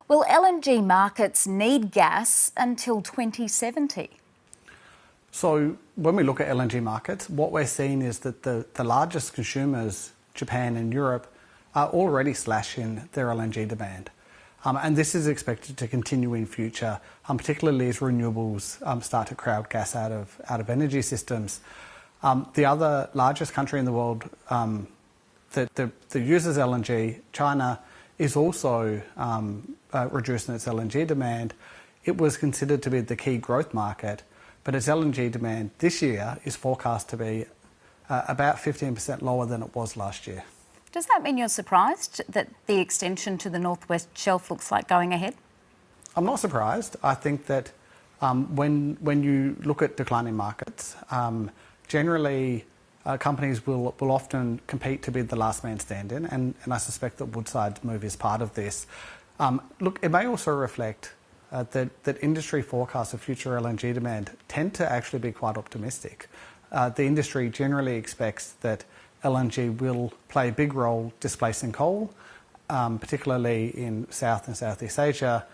Will LNG markets need gas until 2070? So when we look at LNG markets, what we're seeing is that the largest consumers, Japan and Europe, are already slashing their LNG demand. And this is expected to continue in future, particularly as renewables start to crowd gas out of energy systems. The other largest country in the world that uses LNG, China, is also reducing its LNG demand. It was considered to be the key growth market, but its LNG demand this year is forecast to be about 15% lower than it was last year. Does that mean you're surprised that the extension to the Northwest Shelf looks like going ahead? I'm not surprised. I think that when you look at declining markets, generally companies will often compete to be the last man standing, and I suspect that Woodside's move is part of this. Look, it may also reflect that industry forecasts of future LNG demand tend to actually be quite optimistic. The industry generally expects that LNG will play a big role displacing coal, particularly in South and Southeast Asia,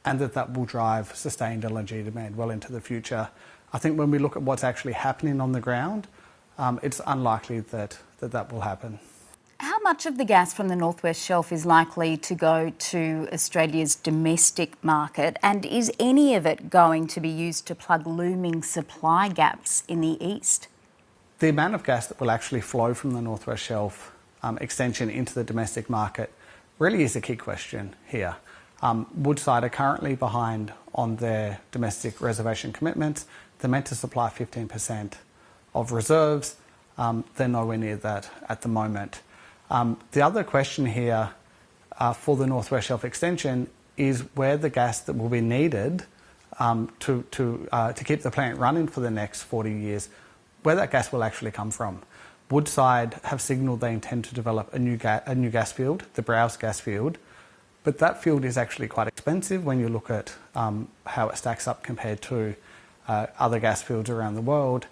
and that will drive sustained LNG demand well into the future. I think when we look at what's actually happening on the ground, it's unlikely that will happen. How much of the gas from the Northwest Shelf is likely to go to Australia's domestic market, and is any of it going to be used to plug looming supply gaps in the east? The amount of gas that will actually flow from the Northwest Shelf extension into the domestic market really is a key question here. Woodside are currently behind on their domestic reservation commitments. They're meant to supply 15% of reserves. They're nowhere near that at the moment. The other question here for the Northwest Shelf extension is where the gas that will be needed to keep the plant running for the next 40 years, where that gas will actually come from. Woodside have signalled they intend to develop a new gas field, the Browse gas field, but that field is actually quite expensive when you look at how it stacks up compared to other gas fields around the world.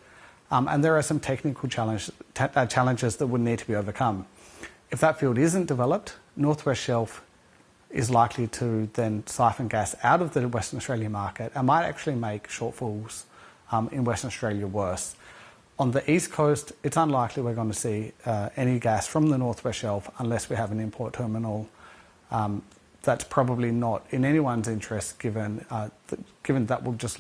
And there are some technical challenges that would need to be overcome. If that field isn't developed, Northwest Shelf is likely to then siphon gas out of the Western Australia market and might actually make shortfalls in Western Australia worse. On the east coast, it's unlikely we're going to see any gas from the Northwest Shelf unless we have an import terminal. That's probably not in anyone's interest, given that will just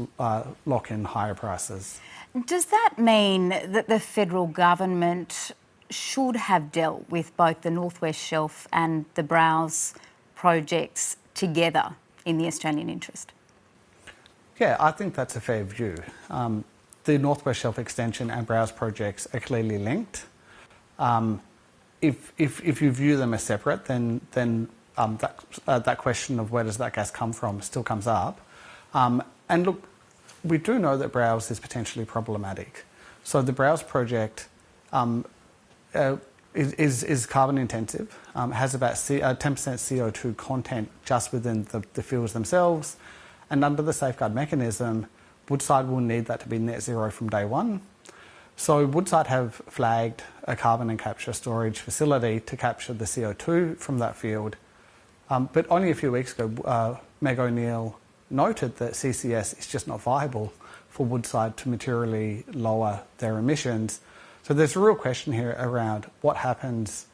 lock in higher prices. Does that mean that the federal government should have dealt with both the Northwest Shelf and the Browse projects together in the Australian interest? Yeah, I think that's a fair view. The Northwest Shelf extension and Browse projects are clearly linked. If you view them as separate, then that question of where does that gas come from still comes up. And look, we do know that Browse is potentially problematic. So the Browse project is carbon intensive, has about 10% CO2 content just within the fields themselves, and under the safeguard mechanism, Woodside will need that to be net zero from day one. So Woodside have flagged a carbon and capture storage facility to capture the CO2 from that field. But only a few weeks ago, Meg O'Neill noted that CCS is just not viable for Woodside to materially lower their emissions. So there's a real question here around what happens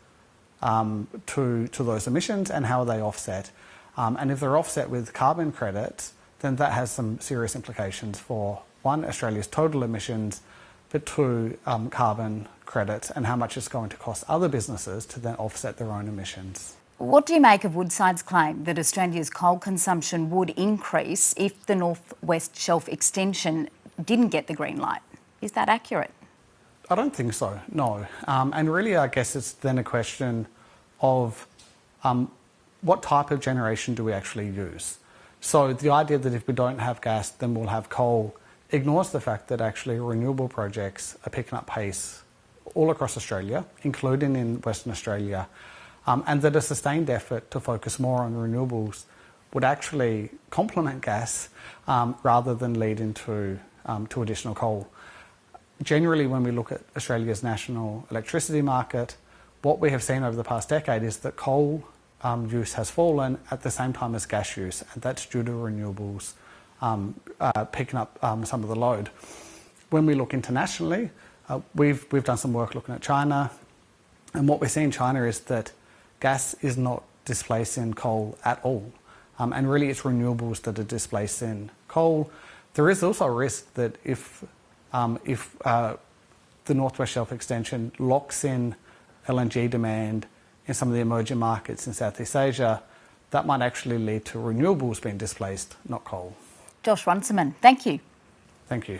to those emissions and how are they offset. And if they're offset with carbon credits, then that has some serious implications for, one, Australia's total emissions, but two, carbon credits and how much it's going to cost other businesses to then offset their own emissions. What do you make of Woodside's claim that Australia's coal consumption would increase if the Northwest Shelf extension didn't get the green light? Is that accurate? I don't think so, no. And really, I guess it's then a question of what type of generation do we actually use? So the idea that if we don't have gas, then we'll have coal ignores the fact that actually renewable projects are picking up pace all across Australia, including in Western Australia, and that a sustained effort to focus more on renewables would actually complement gas rather than lead into to additional coal. Generally, when we look at Australia's national electricity market, what we have seen over the past decade is that coal use has fallen at the same time as gas use, and that's due to renewables picking up some of the load. When we look internationally, we've done some work looking at China, and what we see in China is that gas is not displacing coal at all, and really it's renewables that are displacing coal. There is also a risk that if the North West Shelf extension locks in LNG demand in some of the emerging markets in Southeast Asia, that might actually lead to renewables being displaced, not coal. Josh Runciman, thank you. Thank you.